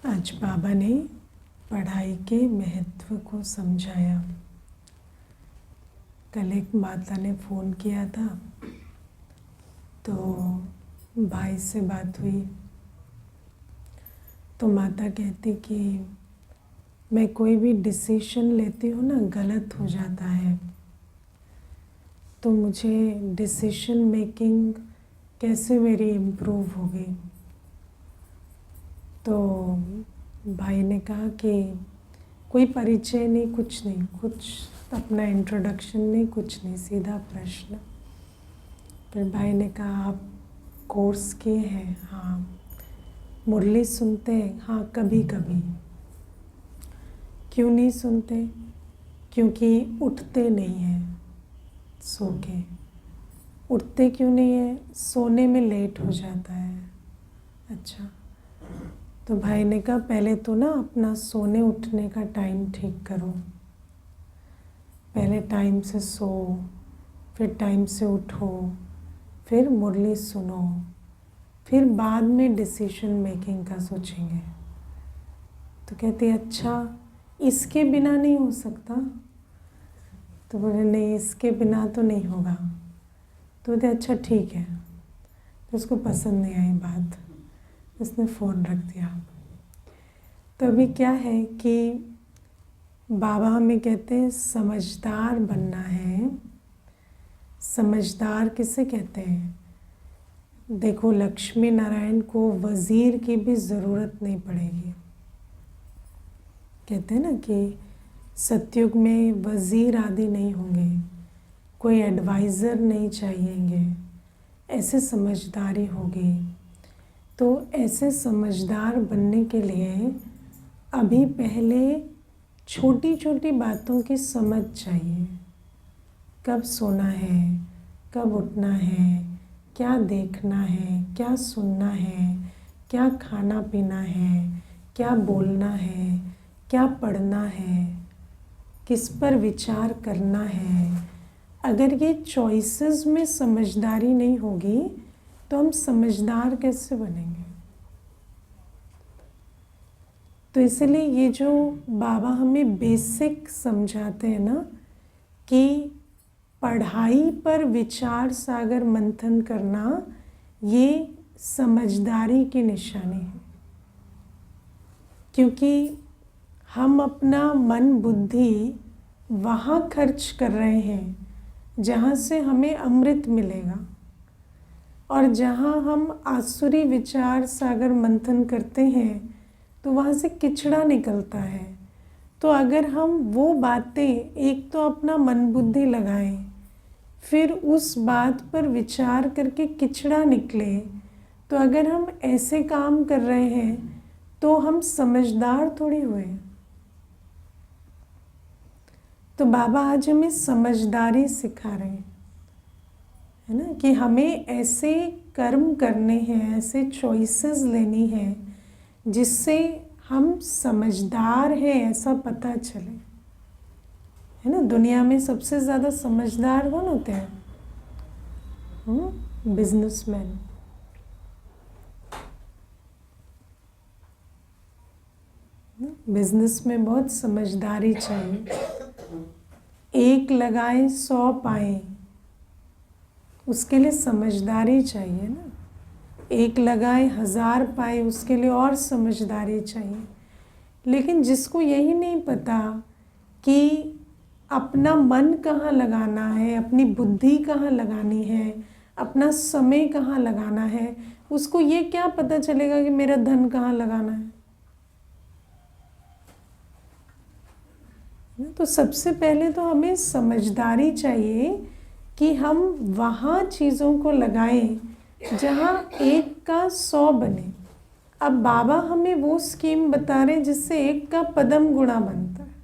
आज बाबा ने पढ़ाई के महत्व को समझाया। कल एक माता ने फ़ोन किया था तो भाई से बात हुई तो माता कहती कि मैं कोई भी डिसीजन लेती हूँ ना, गलत हो जाता है, तो मुझे डिसीजन मेकिंग कैसे मेरी इम्प्रूव होगी। तो भाई ने कहा कि कोई परिचय नहीं, कुछ नहीं, कुछ अपना इंट्रोडक्शन नहीं, कुछ नहीं, सीधा प्रश्न। फिर भाई ने कहा आप कोर्स किए हैं? हाँ। मुरली सुनते हैं? हाँ, कभी कभी। क्यों नहीं सुनते? क्योंकि उठते नहीं हैं सो के। उठते क्यों नहीं है? सोने में लेट हो जाता है। अच्छा, तो भाई ने कहा पहले तो ना अपना सोने उठने का टाइम ठीक करो। पहले टाइम से सो, फिर टाइम से उठो, फिर मुरली सुनो, फिर बाद में डिसीजन मेकिंग का सोचेंगे। तो कहती अच्छा, इसके बिना नहीं हो सकता? तो बोले नहीं, इसके बिना तो नहीं होगा। तो बोलते अच्छा ठीक है। तो उसको पसंद नहीं आई बात, उसने फ़ोन रख दिया। तो अभी क्या है कि बाबा हमें कहते हैं समझदार बनना है। समझदार किसे कहते हैं? देखो, लक्ष्मी नारायण को वज़ीर की भी ज़रूरत नहीं पड़ेगी। कहते हैं ना कि सतयुग में वज़ीर आदि नहीं होंगे, कोई एडवाइज़र नहीं चाहिएंगे, ऐसे समझदारी होगी। तो ऐसे समझदार बनने के लिए अभी पहले छोटी छोटी बातों की समझ चाहिए। कब सोना है, कब उठना है, क्या देखना है, क्या सुनना है, क्या खाना पीना है, क्या बोलना है, क्या पढ़ना है, किस पर विचार करना है। अगर ये चॉइसेस में समझदारी नहीं होगी तो हम समझदार कैसे बनेंगे? तो इसलिए ये जो बाबा हमें बेसिक समझाते हैं ना कि पढ़ाई पर विचार सागर मंथन करना, ये समझदारी की निशानी है। क्योंकि हम अपना मन बुद्धि वहाँ खर्च कर रहे हैं जहाँ से हमें अमृत मिलेगा, और जहाँ हम आसुरी विचार सागर मंथन करते हैं तो वहाँ से किचड़ा निकलता है। तो अगर हम वो बातें एक तो अपना मन बुद्धि लगाएं, फिर उस बात पर विचार करके किचड़ा निकले, तो अगर हम ऐसे काम कर रहे हैं तो हम समझदार थोड़ी हुए। तो बाबा आज हमें समझदारी सिखा रहे हैं, है ना, कि हमें ऐसे कर्म करने हैं, ऐसे चॉइसेस लेनी है जिससे हम समझदार हैं ऐसा पता चले, है ना। दुनिया में सबसे ज़्यादा समझदार कौन होते हैं? बिजनेसमैन। बिजनेस में बहुत समझदारी चाहिए। एक लगाए 100 पाए, उसके लिए समझदारी चाहिए ना। एक लगाए 1000 पाए, उसके लिए और समझदारी चाहिए। लेकिन जिसको यही नहीं पता कि अपना मन कहाँ लगाना है, अपनी बुद्धि कहाँ लगानी है, अपना समय कहाँ लगाना है, उसको ये क्या पता चलेगा कि मेरा धन कहाँ लगाना है? तो सबसे पहले तो हमें समझदारी चाहिए कि हम वहाँ चीज़ों को लगाएं जहाँ 1 का 100 बने। अब बाबा हमें वो स्कीम बता रहे हैं जिससे 1 का पदम गुणा बनता है।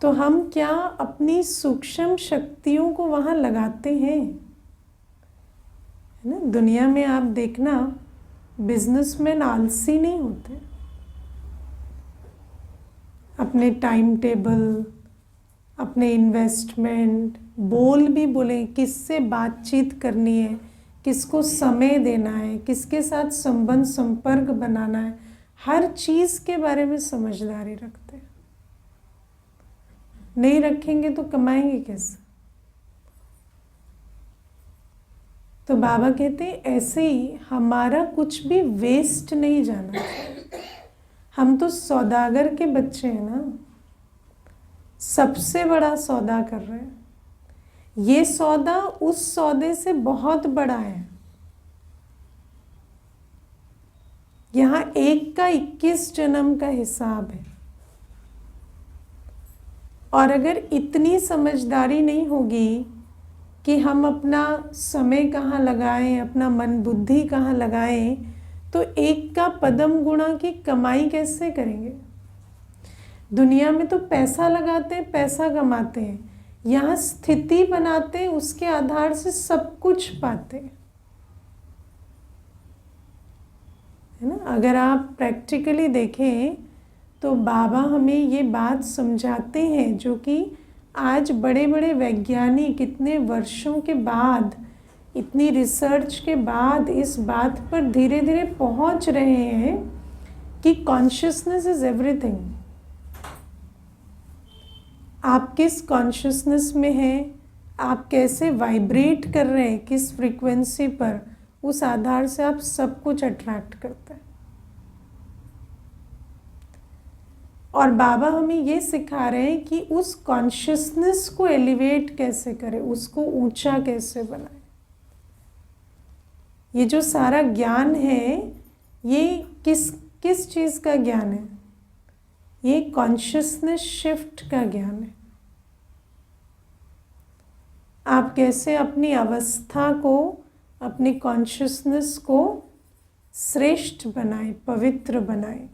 तो हम क्या अपनी सूक्ष्म शक्तियों को वहाँ लगाते हैं? है ना। दुनिया में आप देखना, बिजनेसमैन आलसी नहीं होते। अपने टाइम टेबल, अपने इन्वेस्टमेंट, बोल भी बोले किससे बातचीत करनी है, किसको समय देना है, किसके साथ संबंध संपर्क बनाना है, हर चीज़ के बारे में समझदारी रखते हैं। नहीं रखेंगे तो कमाएंगे कैसे? तो बाबा कहते हैं ऐसे ही हमारा कुछ भी वेस्ट नहीं जाना चाहिए। हम तो सौदागर के बच्चे हैं ना, सबसे बड़ा सौदा कर रहे हैं। ये सौदा उस सौदे से बहुत बड़ा है। यहाँ 1 का 21 जन्म का हिसाब है। और अगर इतनी समझदारी नहीं होगी कि हम अपना समय कहाँ लगाएं, अपना मन बुद्धि कहाँ लगाएं, तो 1 का पदम गुणा की कमाई कैसे करेंगे? दुनिया में तो पैसा लगाते हैं, पैसा कमाते हैं, यहाँ स्थिति बनाते हैं, उसके आधार से सब कुछ पाते हैं, है ना। अगर आप प्रैक्टिकली देखें तो बाबा हमें ये बात समझाते हैं, जो कि आज बड़े बड़े वैज्ञानिक इतने वर्षों के बाद, इतनी रिसर्च के बाद इस बात पर धीरे धीरे पहुंच रहे हैं कि कॉन्शियसनेस इज एवरीथिंग। आप किस कॉन्शियसनेस में हैं, आप कैसे वाइब्रेट कर रहे हैं, किस फ्रीक्वेंसी पर, उस आधार से आप सब कुछ अट्रैक्ट करते हैं। और बाबा हमें ये सिखा रहे हैं कि उस कॉन्शियसनेस को एलिवेट कैसे करें, उसको ऊंचा कैसे बनाएं। ये जो सारा ज्ञान है, ये किस चीज़ का ज्ञान है? ये कॉन्शियसनेस शिफ्ट का ज्ञान है। आप कैसे अपनी अवस्था को, अपनी कॉन्शियसनेस को श्रेष्ठ बनाएं, पवित्र बनाएं,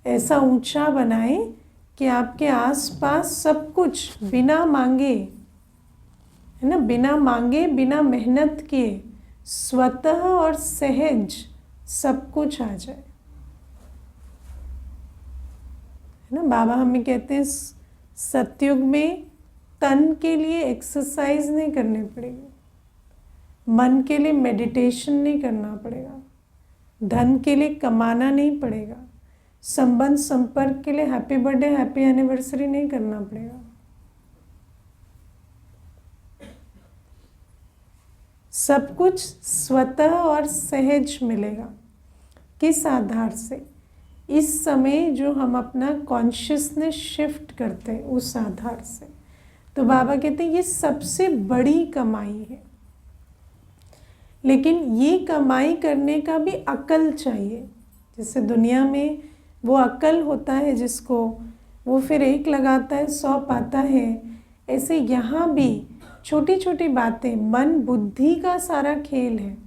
ऐसा ऊंचा बनाएं कि आपके आसपास सब कुछ बिना मांगे, है ना, बिना मांगे, बिना मेहनत किए, स्वतः और सहज सब कुछ आ जाए, है ना। बाबा हमें कहते हैं सतयुग में तन के लिए एक्सरसाइज नहीं करनी पड़ेगी, मन के लिए मेडिटेशन नहीं करना पड़ेगा, धन के लिए कमाना नहीं पड़ेगा, संबंध संपर्क के लिए हैप्पी बर्थडे, हैप्पी एनिवर्सरी नहीं करना पड़ेगा। सब कुछ स्वतः और सहज मिलेगा। किस आधार से? इस समय जो हम अपना कॉन्शियसनेस शिफ्ट करते हैं, उस आधार से। तो बाबा कहते हैं ये सबसे बड़ी कमाई है। लेकिन ये कमाई करने का भी अकल चाहिए। जैसे दुनिया में वो अकल होता है जिसको, वो फिर 1 लगाता है 100 पाता है, ऐसे यहाँ भी छोटी छोटी बातें, मन बुद्धि का सारा खेल है।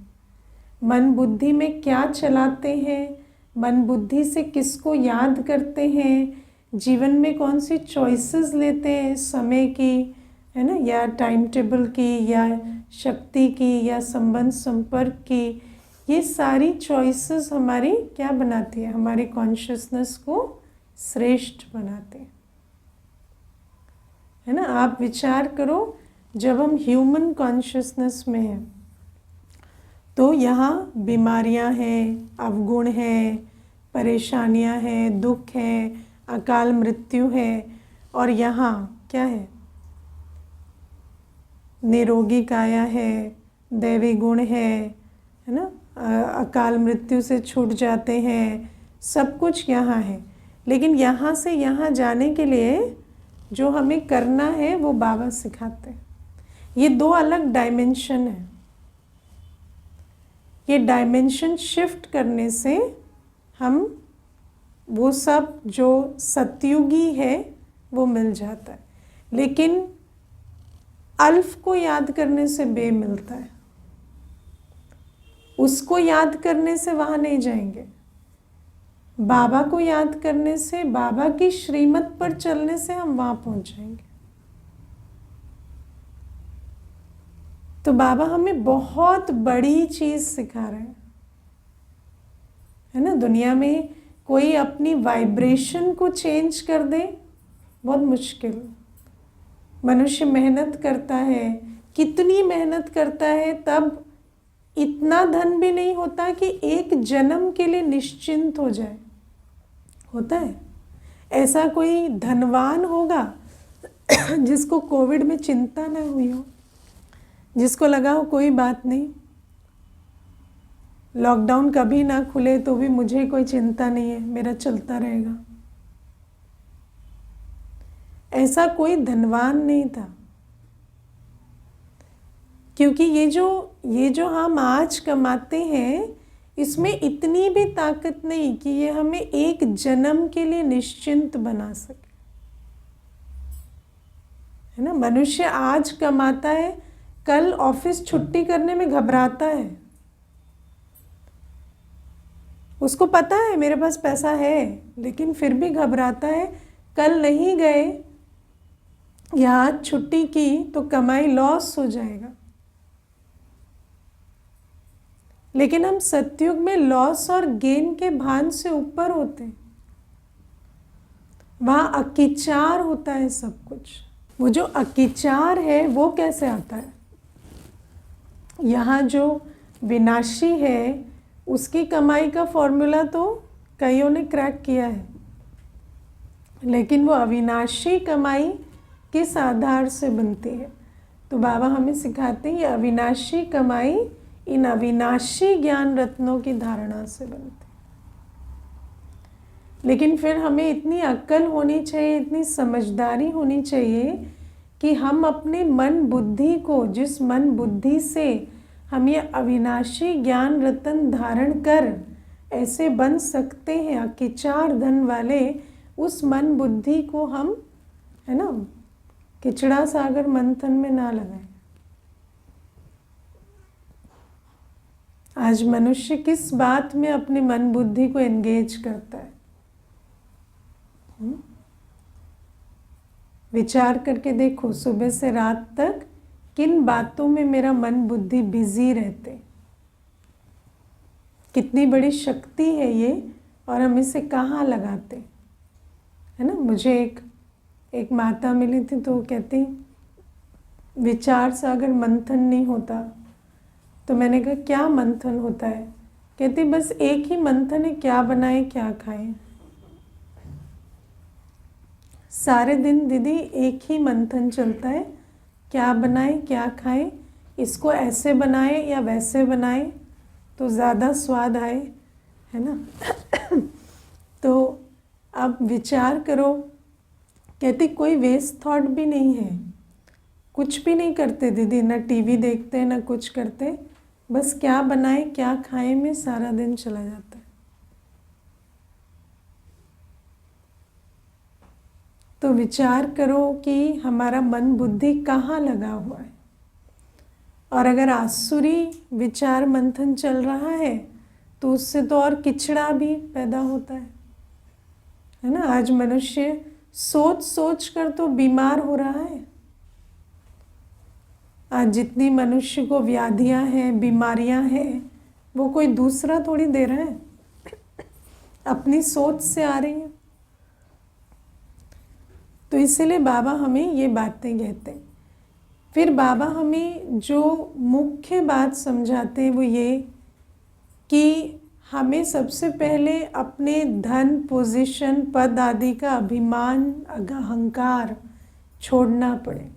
मन बुद्धि में क्या चलाते हैं, मन बुद्धि से किसको याद करते हैं, जीवन में कौन सी चॉइसेस लेते हैं, समय की, है ना, या टाइम टेबल की, या शक्ति की, या संबंध संपर्क की, ये सारी चॉइसेस हमारी क्या बनाती है? हमारी कॉन्शियसनेस को श्रेष्ठ बनाते हैं, है ना। आप विचार करो, जब हम ह्यूमन कॉन्शियसनेस में हैं तो यहाँ बीमारियाँ हैं, अवगुण हैं, परेशानियाँ हैं, दुख है, अकाल मृत्यु है, और यहाँ क्या है? निरोगी काया है, दैवी गुण है ना, अकाल मृत्यु से छूट जाते हैं, सब कुछ यहाँ है। लेकिन यहाँ से यहाँ जाने के लिए जो हमें करना है वो बाबा सिखाते हैं। ये 2 अलग डायमेंशन है। ये डायमेंशन शिफ्ट करने से हम वो सब जो सतयुगी है वो मिल जाता है, लेकिन अल्फ को याद करने से बे मिलता है। उसको याद करने से वहाँ नहीं जाएंगे, बाबा को याद करने से, बाबा की श्रीमत पर चलने से हम वहाँ पहुँच जाएंगे। तो बाबा हमें बहुत बड़ी चीज़ सिखा रहे हैं, है ना। दुनिया में कोई अपनी वाइब्रेशन को चेंज कर दे, बहुत मुश्किल। मनुष्य मेहनत करता है, कितनी मेहनत करता है, तब इतना धन भी नहीं होता कि एक जन्म के लिए निश्चिंत हो जाए। होता है ऐसा कोई धनवान होगा जिसको कोविड में चिंता ना हुई हो, जिसको लगा हो कोई बात नहीं, लॉकडाउन कभी ना खुले तो भी मुझे कोई चिंता नहीं है, मेरा चलता रहेगा। ऐसा कोई धनवान नहीं था, क्योंकि ये जो हम आज कमाते हैं इसमें इतनी भी ताकत नहीं कि ये हमें एक जन्म के लिए निश्चिंत बना सके, है ना। मनुष्य आज कमाता है, कल ऑफिस छुट्टी करने में घबराता है। उसको पता है मेरे पास पैसा है, लेकिन फिर भी घबराता है, कल नहीं गए या आज छुट्टी की तो कमाई लॉस हो जाएगा। लेकिन हम सतयुग में लॉस और गेन के भान से ऊपर होते हैं। वहाँ अकिचार होता है सब कुछ। वो जो अकिचार है वो कैसे आता है? यहाँ जो विनाशी है उसकी कमाई का फॉर्मूला तो कईयों ने क्रैक किया है, लेकिन वो अविनाशी कमाई किस आधार से बनती है? तो बाबा हमें सिखाते हैं ये अविनाशी कमाई इन अविनाशी ज्ञान रत्नों की धारणा से बनती है। लेकिन फिर हमें इतनी अक्ल होनी चाहिए, इतनी समझदारी होनी चाहिए कि हम अपने मन बुद्धि को, जिस मन बुद्धि से हम ये अविनाशी ज्ञान रत्न धारण कर ऐसे बन सकते हैं अकिचार धन वाले, उस मन बुद्धि को हम, है ना, किचड़ा सागर मंथन में ना लगाएं। आज मनुष्य किस बात में अपनी मन बुद्धि को एंगेज करता है? विचार करके देखो, सुबह से रात तक किन बातों में मेरा मन बुद्धि बिजी रहते। कितनी बड़ी शक्ति है ये, और हम इसे कहाँ लगाते, है ना। मुझे एक माता मिली थी तो वो कहती विचार सागर मंथन नहीं होता। तो मैंने कहा क्या मंथन होता है? कहती बस एक ही मंथन है, क्या बनाए क्या खाएं। सारे दिन दीदी एक ही मंथन चलता है, क्या बनाए क्या खाएं, इसको ऐसे बनाए या वैसे बनाए तो ज़्यादा स्वाद आए, है ना। तो अब विचार करो, कहती कोई वेस्ट थॉट भी नहीं है, कुछ भी नहीं करते दीदी, ना टीवी देखते ना कुछ करते, बस क्या बनाए क्या खाएं में सारा दिन चला जाता है। तो विचार करो कि हमारा मन बुद्धि कहाँ लगा हुआ है। और अगर आसुरी विचार मंथन चल रहा है तो उससे तो और किचड़ा भी पैदा होता है ना। आज मनुष्य सोच सोच कर तो बीमार हो रहा है। आज जितनी मनुष्य को व्याधियां हैं, बीमारियां हैं, वो कोई दूसरा थोड़ी दे रहा है, अपनी सोच से आ रही है। तो इसीलिए बाबा हमें ये बातें कहते हैं। फिर बाबा हमें जो मुख्य बात समझाते हैं वो ये कि हमें सबसे पहले अपने धन, पोजीशन, पद आदि का अभिमान, अहंकार छोड़ना पड़े।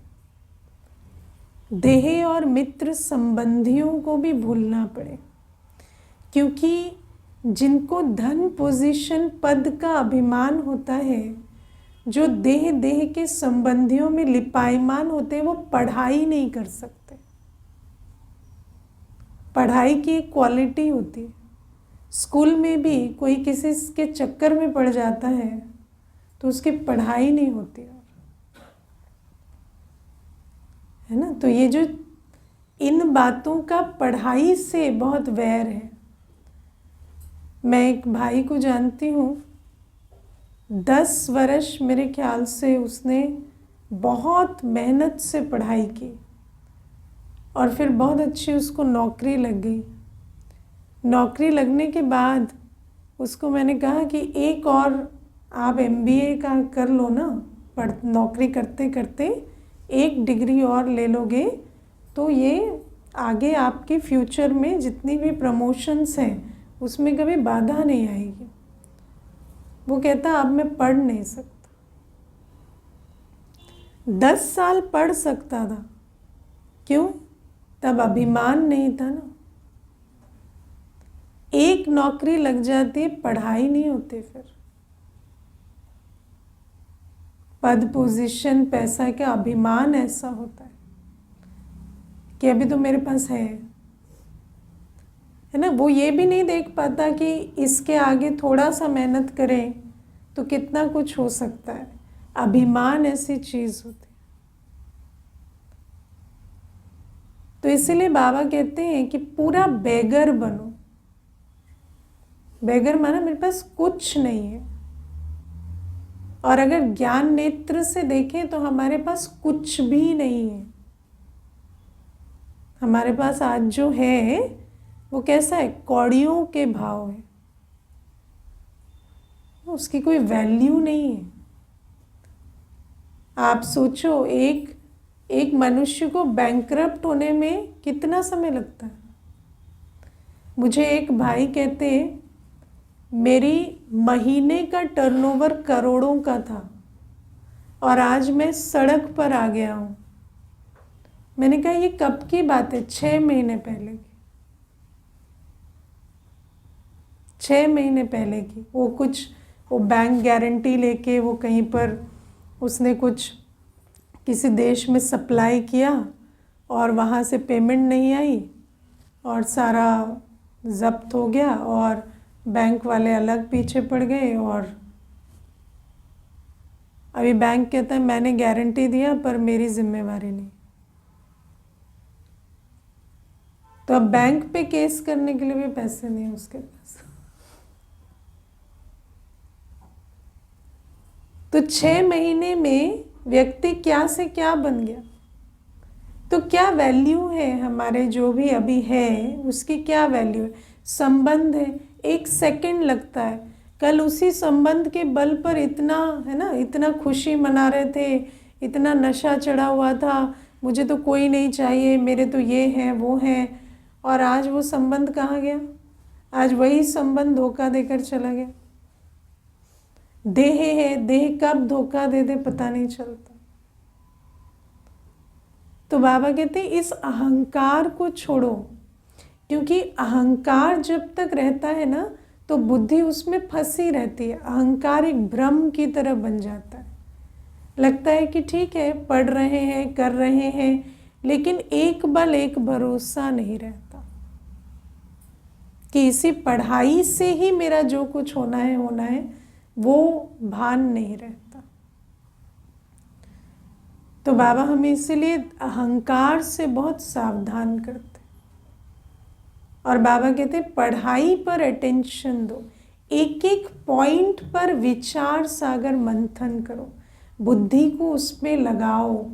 देह और मित्र संबंधियों को भी भूलना पड़े, क्योंकि जिनको धन, पोजीशन, पद का अभिमान होता है, जो देह के संबंधियों में लिपायमान होते हैं, वो पढ़ाई नहीं कर सकते। पढ़ाई की एक क्वालिटी होती है। स्कूल में भी कोई किसी के चक्कर में पड़ जाता है तो उसकी पढ़ाई नहीं होती, है ना। तो ये जो इन बातों का पढ़ाई से बहुत वैर है। मैं एक भाई को जानती हूँ, 10 वर्ष मेरे ख्याल से उसने बहुत मेहनत से पढ़ाई की और फिर बहुत अच्छी उसको नौकरी लग गई। नौकरी लगने के बाद उसको मैंने कहा कि एक और आप MBA का कर लो ना, नौकरी करते करते एक डिग्री और ले लोगे तो ये आगे आपके फ्यूचर में जितनी भी प्रमोशंस हैं उसमें कभी बाधा नहीं आएगी। वो कहता अब मैं पढ़ नहीं सकता। 10 साल पढ़ सकता था, क्यों? तब अभिमान नहीं था ना। एक नौकरी लग जाती है, पढ़ाई नहीं होती, फिर पद पोजीशन पैसा का अभिमान ऐसा होता है कि अभी तो मेरे पास है ना। वो ये भी नहीं देख पाता कि इसके आगे थोड़ा सा मेहनत करें तो कितना कुछ हो सकता है। अभिमान ऐसी चीज होती है। तो इसीलिए बाबा कहते हैं कि पूरा बेगर बनो। बेगर माना मेरे पास कुछ नहीं है। और अगर ज्ञान नेत्र से देखें तो हमारे पास कुछ भी नहीं है। हमारे पास आज जो है वो कैसा है? कौड़ियों के भाव है, उसकी कोई वैल्यू नहीं है। आप सोचो, एक मनुष्य को बैंकरप्ट होने में कितना समय लगता है। मुझे एक भाई कहते, मेरी महीने का टर्नओवर करोड़ों का था और आज मैं सड़क पर आ गया हूँ। मैंने कहा ये कब की बात है? 6 महीने पहले की। 6 महीने पहले की। वो बैंक गारंटी लेके वो कहीं पर उसने कुछ किसी देश में सप्लाई किया और वहाँ से पेमेंट नहीं आई और सारा जब्त हो गया और बैंक वाले अलग पीछे पड़ गए। और अभी बैंक कहता है मैंने गारंटी दिया पर मेरी जिम्मेवारी नहीं। तो अब बैंक पे केस करने के लिए भी पैसे नहीं उसके पास। तो 6 महीने में व्यक्ति क्या से क्या बन गया। तो क्या वैल्यू है हमारे जो भी अभी है उसकी क्या वैल्यू है? संबंध है, 1 सेकंड लगता है। कल उसी संबंध के बल पर इतना है ना, इतना खुशी मना रहे थे, इतना नशा चढ़ा हुआ था, मुझे तो कोई नहीं चाहिए, मेरे तो ये है वो है। और आज वो संबंध कहाँ गया? आज वही संबंध धोखा देकर चला गया। देह है, देह कब धोखा दे दे पता नहीं चलता। तो बाबा कहते हैं इस अहंकार को छोड़ो, क्योंकि अहंकार जब तक रहता है ना तो बुद्धि उसमें फंसी रहती है। अहंकार एक भ्रम की तरह बन जाता है। लगता है कि ठीक है पढ़ रहे हैं, कर रहे हैं, लेकिन एक बल एक भरोसा नहीं रहता कि इसी पढ़ाई से ही मेरा जो कुछ होना है, वो भान नहीं रहता। तो बाबा हमें इसीलिए अहंकार से बहुत सावधान करते। और बाबा कहते पढ़ाई पर अटेंशन दो, एक एक पॉइंट पर विचार सागर मंथन करो, बुद्धि को उसमें लगाओ।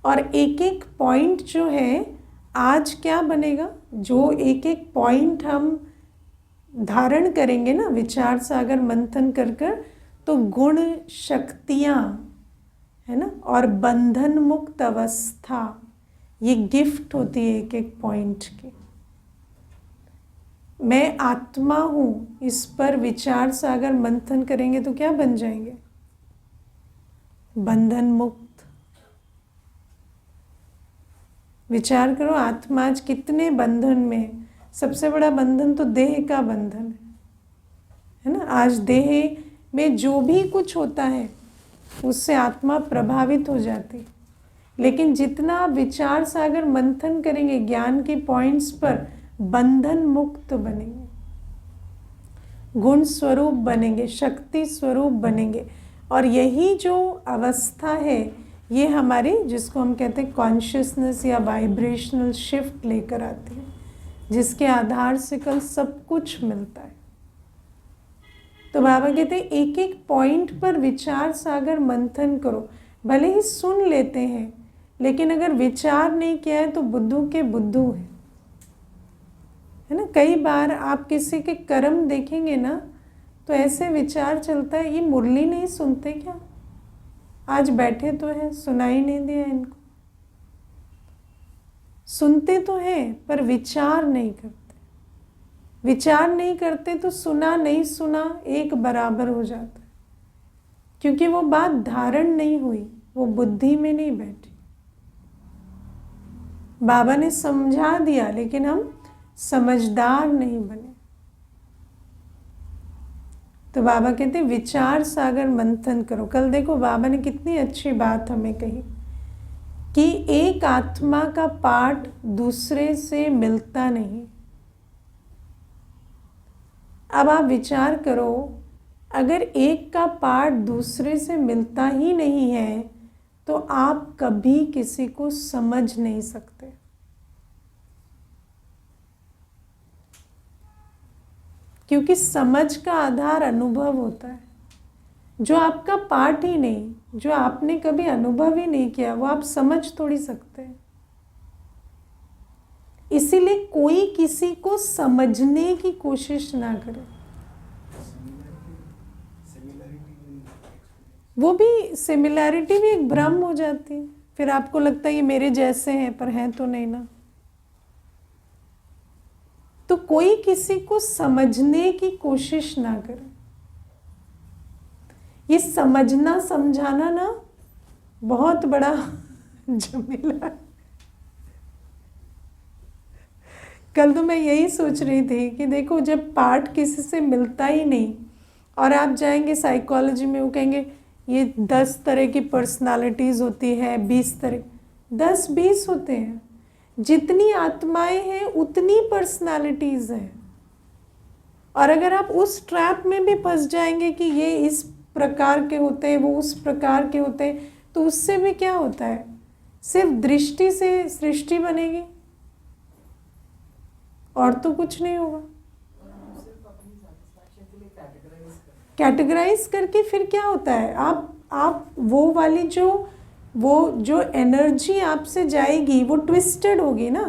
और एक एक पॉइंट जो है आज क्या बनेगा, जो एक एक पॉइंट हम धारण करेंगे ना विचार सागर मंथन कर कर, तो गुण शक्तियाँ है ना और बंधन मुक्त अवस्था, ये गिफ्ट होती है एक एक पॉइंट की। मैं आत्मा हूँ, इस पर विचार सागर मंथन करेंगे तो क्या बन जाएंगे? बंधन मुक्त। विचार करो आत्मा आज कितने बंधन में। सबसे बड़ा बंधन तो देह का बंधन है ना। आज देह में जो भी कुछ होता है उससे आत्मा प्रभावित हो जाती। लेकिन जितना आप विचार सागर मंथन करेंगे ज्ञान के पॉइंट्स पर, बंधन मुक्त बनेंगे, गुण स्वरूप बनेंगे, शक्ति स्वरूप बनेंगे। और यही जो अवस्था है ये हमारे, जिसको हम कहते हैं कॉन्शियसनेस या वाइब्रेशनल शिफ्ट लेकर आती है, जिसके आधार से कल सब कुछ मिलता है। तो बाबा कहते हैं एक एक पॉइंट पर विचार सागर मंथन करो। भले ही सुन लेते हैं लेकिन अगर विचार नहीं किया है तो बुद्धू के बुद्धू है ना। कई बार आप किसी के कर्म देखेंगे ना तो ऐसे विचार चलता है, ये मुरली नहीं सुनते क्या? आज बैठे तो हैं, सुनाई नहीं दिया इनको। सुनते तो हैं पर विचार नहीं करते। विचार नहीं करते तो सुना नहीं सुना एक बराबर हो जाता है, क्योंकि वो बात धारण नहीं हुई, वो बुद्धि में नहीं बैठी। बाबा ने समझा दिया लेकिन हम समझदार नहीं बने। तो बाबा कहते विचार सागर मंथन करो। कल देखो बाबा ने कितनी अच्छी बात हमें कही कि एक आत्मा का पार्ट दूसरे से मिलता नहीं। अब आप विचार करो, अगर एक का पार्ट दूसरे से मिलता ही नहीं है तो आप कभी किसी को समझ नहीं सकते। क्योंकि समझ का आधार अनुभव होता है। जो आपका पार्ट ही नहीं, जो आपने कभी अनुभव ही नहीं किया, वो आप समझ थोड़ी सकते हैं। इसीलिए कोई किसी को समझने की कोशिश ना करे। वो भी सिमिलैरिटी भी एक भ्रम हो जाती है। फिर आपको लगता है ये मेरे जैसे हैं, पर हैं तो नहीं ना। तो कोई किसी को समझने की कोशिश ना करे। ये समझना समझाना ना बहुत बड़ा झमेला है। कल तो मैं यही सोच रही थी कि देखो, जब पार्ट किसी से मिलता ही नहीं और आप जाएंगे साइकोलॉजी में, वो कहेंगे ये 10 तरह की पर्सनालिटीज़ होती है, 20 तरह, 10-20 होते हैं। जितनी आत्माएं हैं उतनी पर्सनालिटीज़ हैं। और अगर आप उस ट्रैप में भी फंस जाएंगे कि ये इस प्रकार के होते हैं, वो उस प्रकार के होते हैं, तो उससे भी क्या होता है, सिर्फ दृष्टि से सृष्टि बनेगी और तो कुछ नहीं होगा। कैटेगराइज करके फिर क्या होता है, आप वो वाली जो एनर्जी आपसे जाएगी वो ट्विस्टेड होगी ना,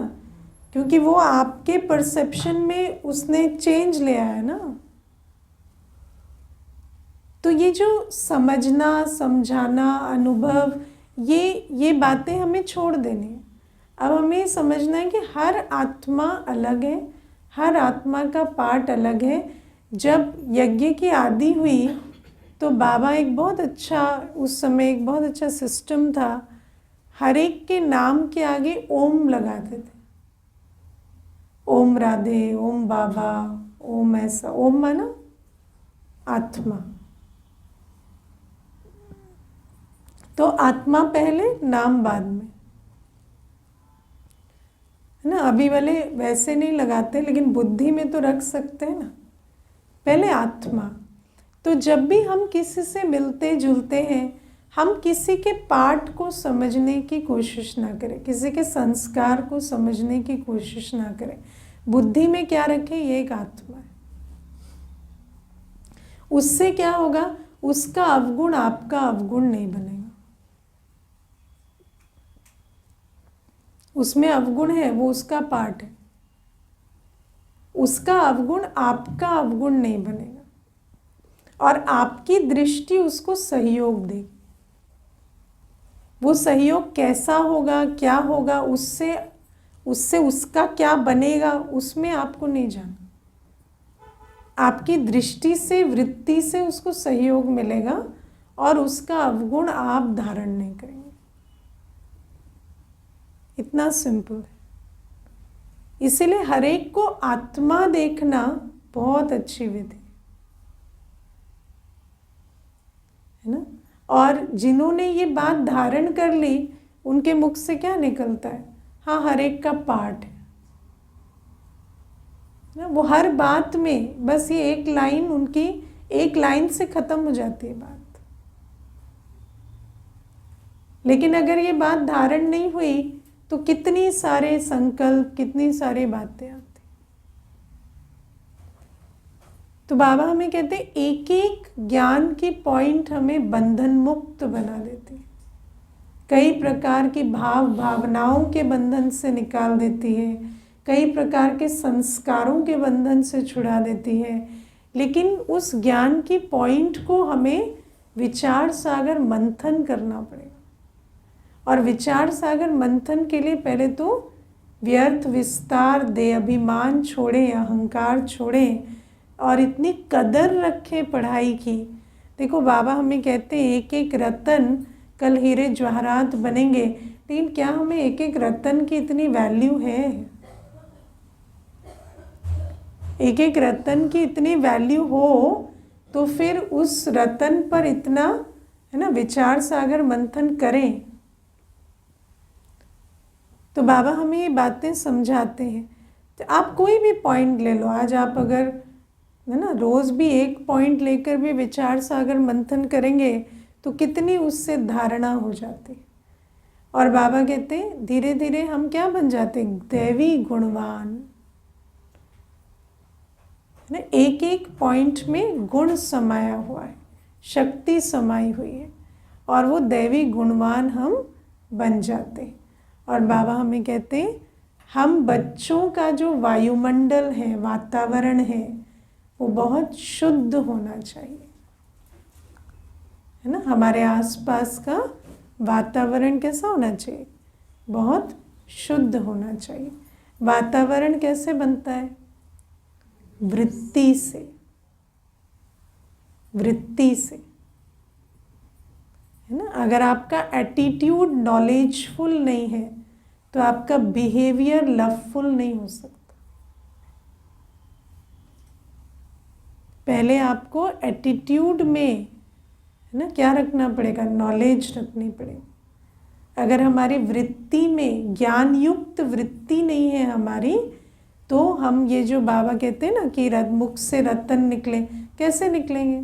क्योंकि वो आपके परसेप्शन में उसने चेंज ले आया ना। तो ये जो समझना समझाना अनुभव, ये बातें हमें छोड़ देनी है। अब हमें समझना है कि हर आत्मा अलग है, हर आत्मा का पार्ट अलग है। जब यज्ञ की आदि हुई तो बाबा एक बहुत अच्छा, उस समय एक बहुत अच्छा सिस्टम था, हर एक के नाम के आगे ओम लगाते थे। ओम राधे, ओम बाबा, ओम ऐसा। ओम माना आत्मा, तो आत्मा पहले नाम बाद में, है ना। अभी वाले वैसे नहीं लगाते, लेकिन बुद्धि में तो रख सकते हैं ना, पहले आत्मा। तो जब भी हम किसी से मिलते जुलते हैं, हम किसी के पार्ट को समझने की कोशिश ना करें, किसी के संस्कार को समझने की कोशिश ना करें। बुद्धि में क्या रखें, ये एक आत्मा है। उससे क्या होगा, उसका अवगुण आपका अवगुण नहीं बनेगा। उसमें अवगुण है, वो उसका पार्ट है, उसका अवगुण आपका अवगुण नहीं बनेगा। और आपकी दृष्टि उसको सहयोग देगी। वो सहयोग कैसा होगा, क्या होगा, उससे उसका क्या बनेगा, उसमें आपको नहीं जाना। आपकी दृष्टि से, वृत्ति से उसको सहयोग मिलेगा और उसका अवगुण आप धारण नहीं करेंगे। इतना सिंपल है। इसीलिए हर एक को आत्मा देखना बहुत अच्छी विधि है ना। और जिन्होंने ये बात धारण कर ली, उनके मुख से क्या निकलता है, हाँ हर एक का पार्ट है ना। वो हर बात में बस ये एक लाइन, उनकी एक लाइन से खत्म हो जाती है बात। लेकिन अगर ये बात धारण नहीं हुई तो कितनी सारे संकल्प, कितनी सारी बातें आती। तो बाबा हमें कहते हैं एक एक ज्ञान की पॉइंट हमें बंधन मुक्त बना देती है। कई प्रकार की भावनाओं के बंधन से निकाल देती है, कई प्रकार के संस्कारों के बंधन से छुड़ा देती है। लेकिन उस ज्ञान की पॉइंट को हमें विचार सागर मंथन करना पड़ेगा। और विचार सागर मंथन के लिए पहले तो व्यर्थ विस्तार दे, अभिमान छोड़े, अहंकार छोड़े और इतनी कदर रखें पढ़ाई की। देखो बाबा हमें कहते हैं एक एक रतन कल हीरे जवाहरात बनेंगे, लेकिन क्या हमें एक एक रतन की इतनी वैल्यू है? एक एक रतन की इतनी वैल्यू हो तो फिर उस रतन पर इतना, है ना, विचार सागर मंथन करें। तो बाबा हमें ये बातें समझाते हैं। तो आप कोई भी पॉइंट ले लो, आज आप अगर, है ना, रोज़ भी एक पॉइंट लेकर भी विचार सागर मंथन करेंगे तो कितनी उससे धारणा हो जाती। और बाबा कहते हैं धीरे धीरे हम क्या बन जाते हैं? दैवी गुणवान। है ना, एक एक पॉइंट में गुण समाया हुआ है, शक्ति समाई हुई है और वो दैवी गुणवान हम बन जाते हैं। और बाबा हमें कहते हैं हम बच्चों का जो वायुमंडल है, वातावरण है, वो बहुत शुद्ध होना चाहिए। है ना, हमारे आसपास का वातावरण कैसा होना चाहिए? बहुत शुद्ध होना चाहिए। वातावरण कैसे बनता है? वृत्ति से, वृत्ति से। है ना, अगर आपका एटीट्यूड नॉलेजफुल नहीं है तो आपका बिहेवियर लवफुल नहीं हो सकता। पहले आपको एटीट्यूड में, है ना, क्या रखना पड़ेगा? नॉलेज रखनी पड़ेगी। अगर हमारी वृत्ति में ज्ञान युक्त वृत्ति नहीं है हमारी, तो हम ये जो बाबा कहते हैं ना कि मुख से रतन निकले, कैसे निकलेंगे?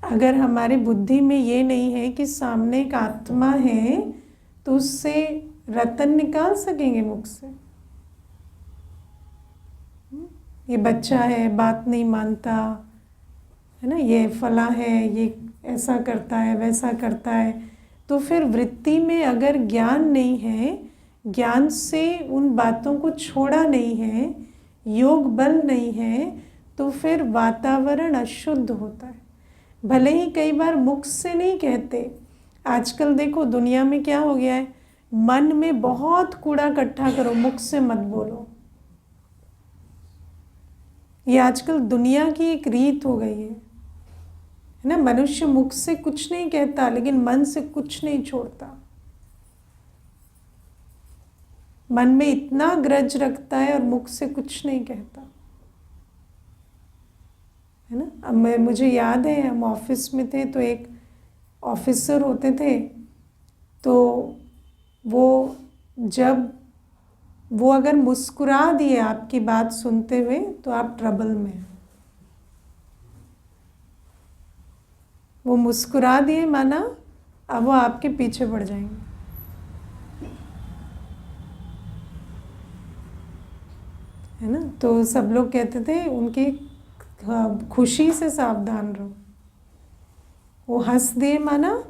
अगर हमारी बुद्धि में ये नहीं है कि सामने एक आत्मा है तो उससे रतन निकाल सकेंगे मुख से? ये बच्चा है, बात नहीं मानता, है ना, ये फला है, ये ऐसा करता है, वैसा करता है, तो फिर वृत्ति में अगर ज्ञान नहीं है, ज्ञान से उन बातों को छोड़ा नहीं है, योग बल नहीं है, तो फिर वातावरण अशुद्ध होता है। भले ही कई बार मुख से नहीं कहते। आजकल देखो दुनिया में क्या हो गया है, मन में बहुत कूड़ा इकट्ठा करो, मुख से मत बोलो। ये आजकल दुनिया की एक रीत हो गई है ना। मनुष्य मुख से कुछ नहीं कहता लेकिन मन से कुछ नहीं छोड़ता। मन में इतना ग्रज रखता है और मुख से कुछ नहीं कहता, है ना। अब मुझे याद है हम ऑफिस में थे तो एक ऑफिसर होते थे, तो वो अगर मुस्कुरा दिए आपकी बात सुनते हुए तो आप ट्रबल में हैं। वो मुस्कुरा दिए माना अब वो आपके पीछे पड़ जाएंगे, है ना। तो सब लोग कहते थे उनकी खुशी से सावधान रहो। वो हंस दिए माना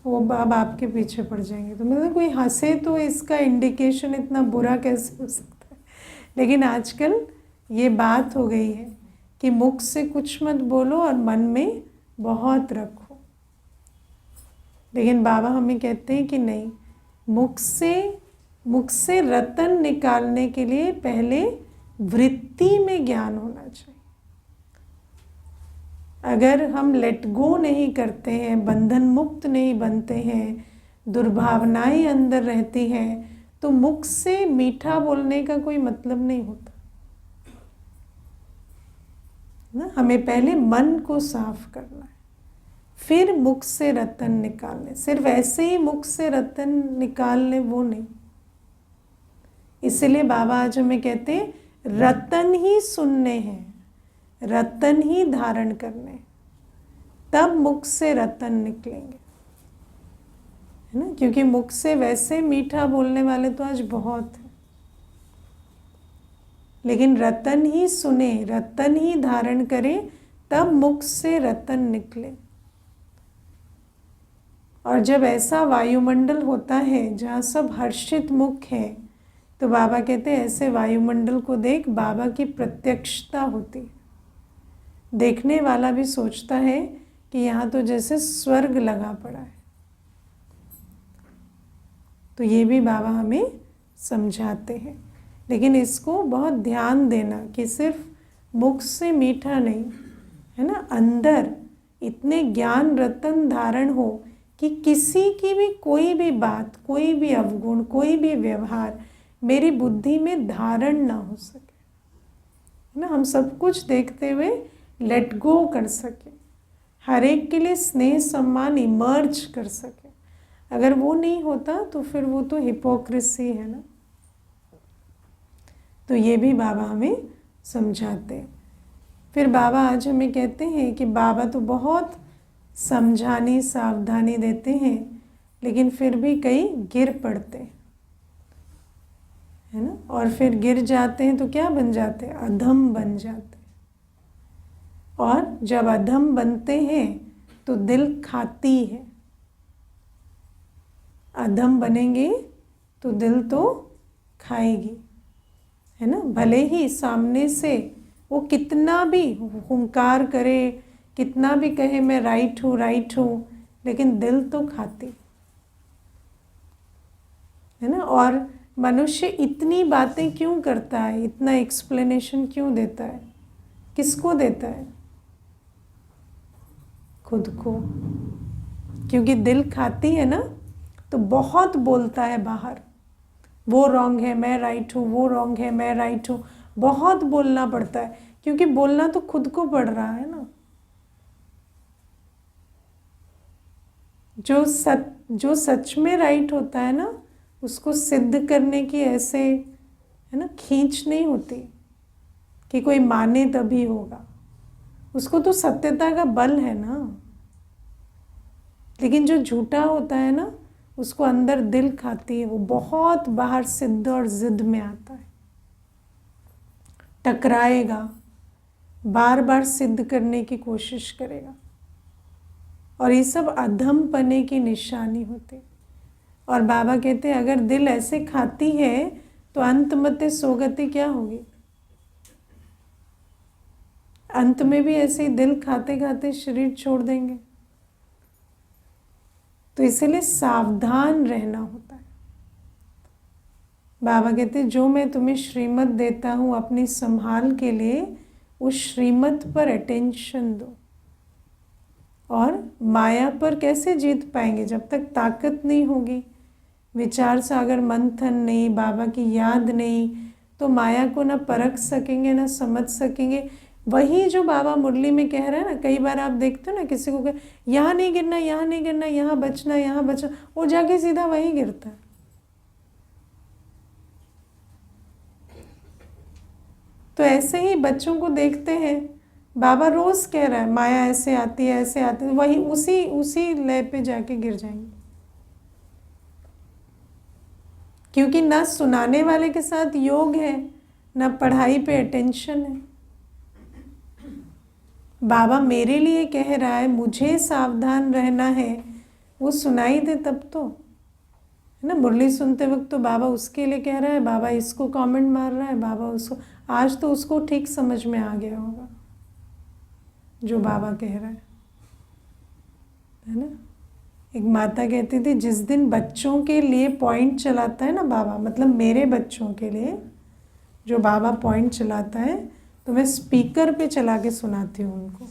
वो अब आपके पीछे पड़ जाएंगे। तो मतलब कोई हंसे तो इसका इंडिकेशन इतना बुरा कैसे हो सकता है। लेकिन आजकल ये बात हो गई है कि मुख से कुछ मत बोलो और मन में बहुत रखो। लेकिन बाबा हमें कहते हैं कि नहीं, मुख से रतन निकालने के लिए पहले वृत्ति में ज्ञान होना चाहिए। अगर हम लेट गो नहीं करते हैं, बंधन मुक्त नहीं बनते हैं, दुर्भावनाएं अंदर रहती हैं, तो मुख से मीठा बोलने का कोई मतलब नहीं होता ना। हमें पहले मन को साफ करना है, फिर मुख से रतन निकालने। सिर्फ ऐसे ही मुख से रतन निकालने वो नहीं। इसलिए बाबा आज हमें कहते हैं रतन ही सुनने हैं, रतन ही धारण करने, तब मुख से रतन निकलेंगे, है ना। क्योंकि मुख से वैसे मीठा बोलने वाले तो आज बहुत हैं, लेकिन रतन ही सुने, रतन ही धारण करें, तब मुख से रतन निकले। और जब ऐसा वायुमंडल होता है जहाँ सब हर्षित मुख है, तो बाबा कहते हैं ऐसे वायुमंडल को देख, बाबा की प्रत्यक्षता होती है। देखने वाला भी सोचता है कि यहाँ तो जैसे स्वर्ग लगा पड़ा है। तो ये भी बाबा हमें समझाते हैं। लेकिन इसको बहुत ध्यान देना कि सिर्फ मुख से मीठा नहीं, है ना, अंदर इतने ज्ञान रतन धारण हो कि किसी की भी कोई भी बात, कोई भी अवगुण, कोई भी व्यवहार मेरी बुद्धि में धारण ना हो सके, है ना। हम सब कुछ देखते हुए लेट गो कर सके, हर एक के लिए स्नेह सम्मान इमर्ज कर सके। अगर वो नहीं होता तो फिर वो तो हिपोक्रेसी है ना। तो ये भी बाबा हमें समझाते हैं। फिर बाबा आज हमें कहते हैं कि बाबा तो बहुत समझानी सावधानी देते हैं, लेकिन फिर भी कई गिर पड़ते हैं, है ना। और फिर गिर जाते हैं तो क्या बन जाते हैं? अधम बन जाते हैं। और जब अधम बनते हैं तो दिल खाती है। अधम बनेंगे तो दिल तो खाएगी, है ना। भले ही सामने से वो कितना भी हुंकार करे, कितना भी कहे मैं राइट हूँ, लेकिन दिल तो खाती है ना। और मनुष्य इतनी बातें क्यों करता है, इतना एक्सप्लेनेशन क्यों देता है? किसको देता है? खुद को। क्योंकि दिल खाती है ना, तो बहुत बोलता है बाहर, वो रॉन्ग है मैं राइट हूँ, वो रॉन्ग है मैं राइट हूँ। बहुत बोलना पड़ता है, क्योंकि बोलना तो खुद को पड़ रहा है ना। जो सच में राइट होता है ना, उसको सिद्ध करने की ऐसे, है ना, खींच नहीं होती कि कोई माने तभी होगा। उसको तो सत्यता का बल है ना। लेकिन जो झूठा होता है ना, उसको अंदर दिल खाती है, वो बहुत बाहर सिद्ध और जिद में आता है, टकराएगा, बार बार सिद्ध करने की कोशिश करेगा। और ये सब अधम पने की निशानी होती। और बाबा कहते हैं अगर दिल ऐसे खाती है तो अंत मते सोगति क्या होगी? अंत में भी ऐसे ही दिल खाते खाते शरीर छोड़ देंगे। तो इसीलिए सावधान रहना होता है। बाबा कहते हैं जो मैं तुम्हें श्रीमत देता हूँ अपनी संभाल के लिए, उस श्रीमत पर अटेंशन दो। और माया पर कैसे जीत पाएंगे? जब तक ताकत नहीं होगी, विचार सागर मंथन नहीं, बाबा की याद नहीं, तो माया को ना परख सकेंगे ना समझ सकेंगे। वही जो बाबा मुरली में कह रहे हैं ना, कई बार आप देखते हो ना किसी को कह यहाँ नहीं गिरना, यहाँ नहीं गिरना, यहाँ बचना, यहाँ बचना, वो जाके सीधा वहीं गिरता है। तो ऐसे ही बच्चों को देखते हैं, बाबा रोज कह रहा है माया ऐसे आती है ऐसे आती है, वही उसी लय पे जाके गिर जाएंगे। क्योंकि ना सुनाने वाले के साथ योग है, ना पढ़ाई पे अटेंशन है। बाबा मेरे लिए कह रहा है, मुझे सावधान रहना है, वो सुनाई दे तब तो, है ना। मुरली सुनते वक्त तो बाबा उसके लिए कह रहा है, बाबा इसको कमेंट मार रहा है, बाबा उसको, आज तो उसको ठीक समझ में आ गया होगा जो बाबा कह रहा है ना। एक माता कहती थी जिस दिन बच्चों के लिए पॉइंट चलाता है ना बाबा, मतलब मेरे बच्चों के लिए जो बाबा पॉइंट चलाता है, तो मैं स्पीकर पे चला के सुनाती हूँ उनको,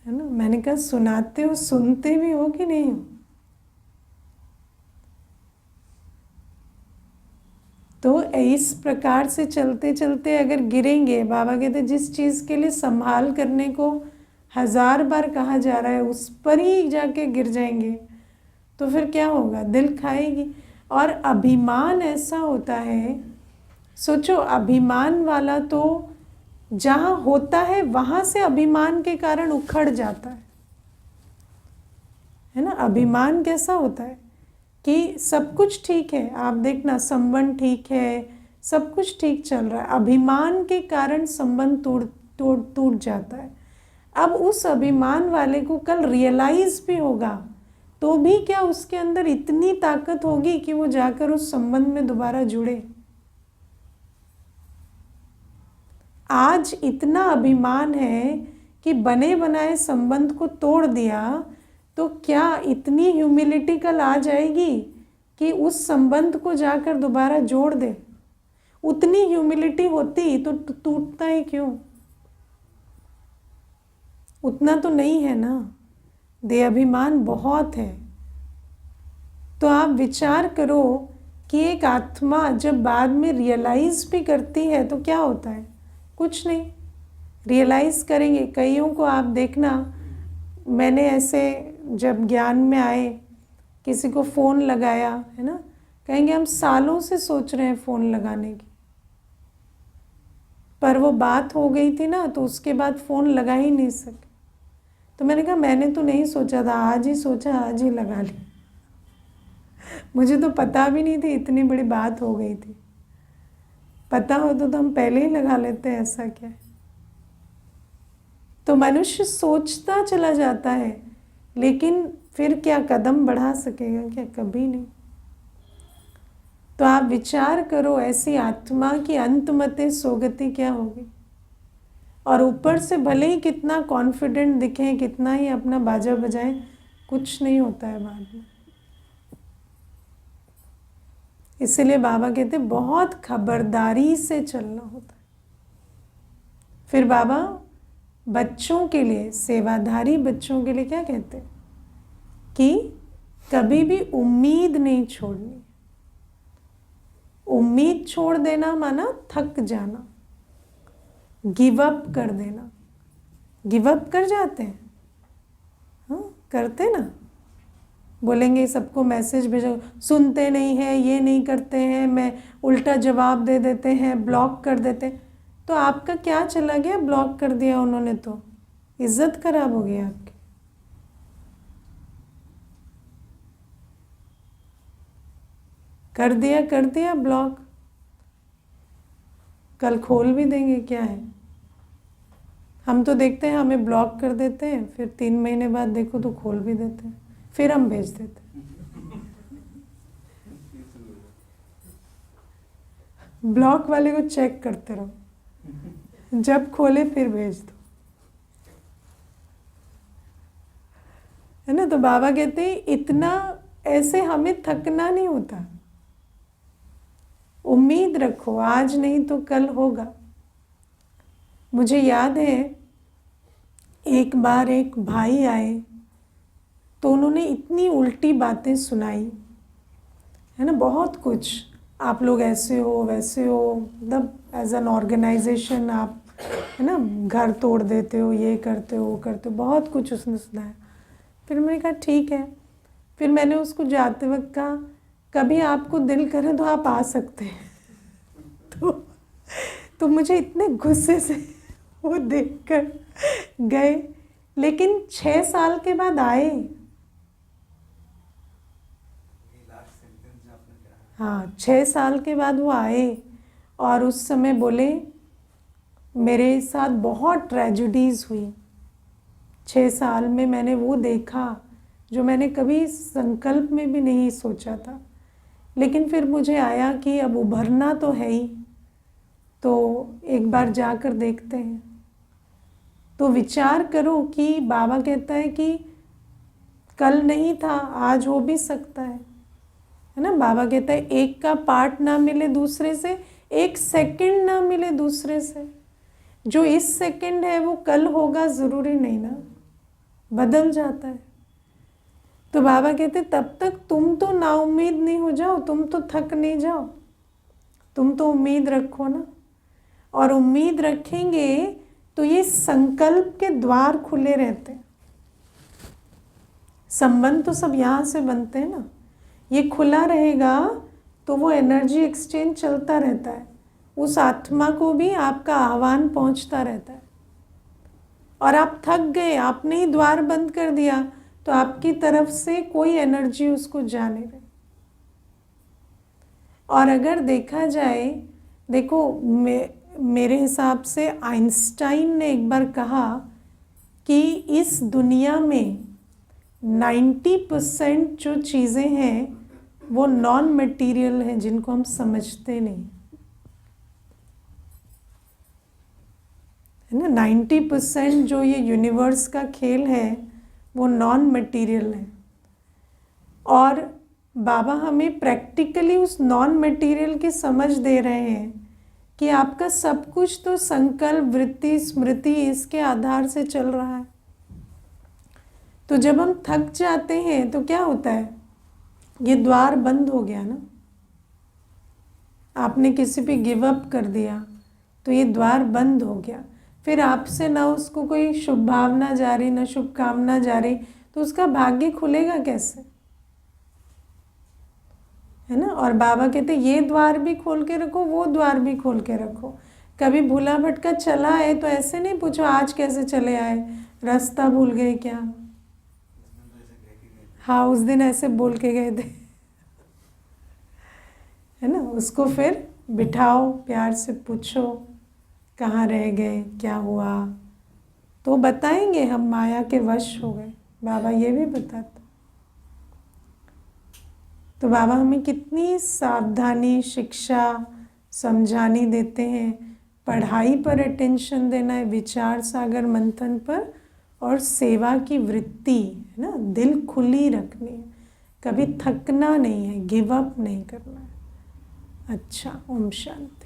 है ना। मैंने कहा सुनाते हो, सुनते भी हो कि नहीं हो? तो इस प्रकार से चलते चलते अगर गिरेंगे, बाबा कहते जिस चीज़ के लिए संभाल करने को 1000 बार कहा जा रहा है उस पर ही जाके गिर जाएंगे, तो फिर क्या होगा? दिल खाएगी। और अभिमान ऐसा होता है, सोचो अभिमान वाला तो जहाँ होता है वहाँ से अभिमान के कारण उखड़ जाता है ना। अभिमान कैसा होता है कि सब कुछ ठीक है, आप देखना संबंध ठीक है, सब कुछ ठीक चल रहा है, अभिमान के कारण संबंध टूट जाता है। अब उस अभिमान वाले को कल रियलाइज भी होगा तो भी क्या उसके अंदर इतनी ताकत होगी कि वो जाकर उस संबंध में दोबारा जुड़े? आज इतना अभिमान है कि बने बनाए संबंध को तोड़ दिया, तो क्या इतनी ह्यूमिलिटी कल आ जाएगी कि उस संबंध को जाकर दोबारा जोड़ दे? उतनी ह्यूमिलिटी होती तो टूटता ही क्यों? उतना तो नहीं है ना, देह अभिमान बहुत है। तो आप विचार करो कि एक आत्मा जब बाद में रियलाइज भी करती है तो क्या होता है? कुछ नहीं। रियलाइज करेंगे, कईयों को आप देखना, मैंने ऐसे जब ज्ञान में आए किसी को फ़ोन लगाया है ना, कहेंगे हम सालों से सोच रहे हैं फ़ोन लगाने की, पर वो बात हो गई थी ना, तो उसके बाद फ़ोन लगा ही नहीं सके। तो मैंने कहा मैंने तो नहीं सोचा था, आज ही सोचा, आज ही लगा ली। मुझे तो पता भी नहीं थी इतनी बड़ी बात हो गई थी। पता हो तो हम पहले ही लगा लेते हैं, ऐसा क्या है? तो मनुष्य सोचता चला जाता है, लेकिन फिर क्या कदम बढ़ा सकेगा? क्या कभी नहीं। तो आप विचार करो, ऐसी आत्मा की अंतमते सोगति क्या होगी? और ऊपर से भले ही कितना कॉन्फिडेंट दिखें, कितना ही अपना बाजा बजाएं, कुछ नहीं होता है बाद में। इसलिए बाबा कहते बहुत खबरदारी से चलना होता है। फिर बाबा बच्चों के लिए, सेवाधारी बच्चों के लिए क्या कहते हैं कि कभी भी उम्मीद नहीं छोड़नी। उम्मीद छोड़ देना माना थक जाना, गिव अप कर देना। गिव अप कर जाते हैं, हाँ करते ना, बोलेंगे सबको मैसेज भेजो, सुनते नहीं है, ये नहीं करते हैं, मैं उल्टा जवाब दे देते हैं, ब्लॉक कर देते हैं। तो आपका क्या चला गया? ब्लॉक कर दिया उन्होंने तो इज्जत खराब हो गई आपकी। कर दिया ब्लॉक, कल खोल भी देंगे, क्या है? हम तो देखते हैं हमें ब्लॉक कर देते हैं, फिर 3 महीने बाद देखो तो खोल भी देते हैं, फिर हम भेज देते हैं। ब्लॉक वाले को चेक करते रहो, जब खोले फिर भेज दो, है ना? तो बाबा कहते हैं इतना ऐसे हमें थकना नहीं होता। उम्मीद रखो, आज नहीं तो कल होगा। मुझे याद है एक बार एक भाई आए तो उन्होंने इतनी उल्टी बातें सुनाई, है ना, बहुत कुछ, आप लोग ऐसे हो वैसे हो, मतलब एज एन ऑर्गेनाइजेशन आप, है ना, घर तोड़ देते हो, ये करते हो वो करते हो, बहुत कुछ उसने सुनाया। फिर मैंने कहा ठीक है। फिर मैंने उसको जाते वक्त कहा कभी आपको दिल करे तो आप आ सकते हैं। तो मुझे इतने गुस्से से वो देखकर गए, लेकिन 6 साल के बाद आए। हाँ 6 साल के बाद वो आए और उस समय बोले मेरे साथ बहुत ट्रेजेडीज़ हुई 6 साल में, मैंने वो देखा जो मैंने कभी संकल्प में भी नहीं सोचा था। लेकिन फिर मुझे आया कि अब उभरना तो है ही, तो एक बार जाकर देखते हैं। तो विचार करो कि बाबा कहता है कि कल नहीं था, आज हो भी सकता है ना? बाबा कहता है एक का पार्ट ना मिले दूसरे से, एक सेकंड ना मिले दूसरे से, जो इस सेकंड है वो कल होगा ज़रूरी नहीं ना, बदल जाता है। तो बाबा कहते तब तक तुम तो नाउम्मीद नहीं हो जाओ, तुम तो थक नहीं जाओ, तुम तो उम्मीद रखो ना। और उम्मीद रखेंगे तो ये संकल्प के द्वार खुले रहते हैं। संबंध तो सब यहाँ से बनते हैं ना, ये खुला रहेगा तो वो एनर्जी एक्सचेंज चलता रहता है, उस आत्मा को भी आपका आह्वान पहुँचता रहता है। और आप थक गए, आपने ही द्वार बंद कर दिया, तो आपकी तरफ से कोई एनर्जी उसको जा नहीं रही। और अगर देखा जाए, देखो मेरे हिसाब से आइंस्टाइन ने एक बार कहा कि इस दुनिया में 90% जो चीज़ें हैं वो नॉन मटेरियल हैं, जिनको हम समझते नहीं, है ना। 90% जो ये यूनिवर्स का खेल है वो नॉन मटेरियल है। और बाबा हमें प्रैक्टिकली उस नॉन मटेरियल की समझ दे रहे हैं कि आपका सब कुछ तो संकल्प, वृत्ति, स्मृति इसके आधार से चल रहा है। तो जब हम थक जाते हैं तो क्या होता है, ये द्वार बंद हो गया ना, आपने किसी पे गिव अप कर दिया तो ये द्वार बंद हो गया। फिर आपसे ना उसको कोई शुभ भावना जा रही, ना शुभकामना जा रही, तो उसका भाग्य खुलेगा कैसे, है ना। और बाबा कहते ये द्वार भी खोल के रखो, वो द्वार भी खोल के रखो। कभी भूला भटका चला है तो ऐसे नहीं पूछो आज कैसे चले आए, रास्ता भूल गए क्या। हाँ, उस दिन ऐसे बोल के गए थे, है ना। उसको फिर बिठाओ, प्यार से पूछो कहाँ रह गए, क्या हुआ, तो बताएंगे हम माया के वश हो गए। बाबा ये भी बताते। तो बाबा हमें कितनी सावधानी, शिक्षा, समझानी देते हैं। पढ़ाई पर अटेंशन देना है, विचार सागर मंथन पर, और सेवा की वृत्ति, है ना, दिल खुली रखनी है, कभी थकना नहीं है, गिव अप नहीं करना है। अच्छा, ओम शांति।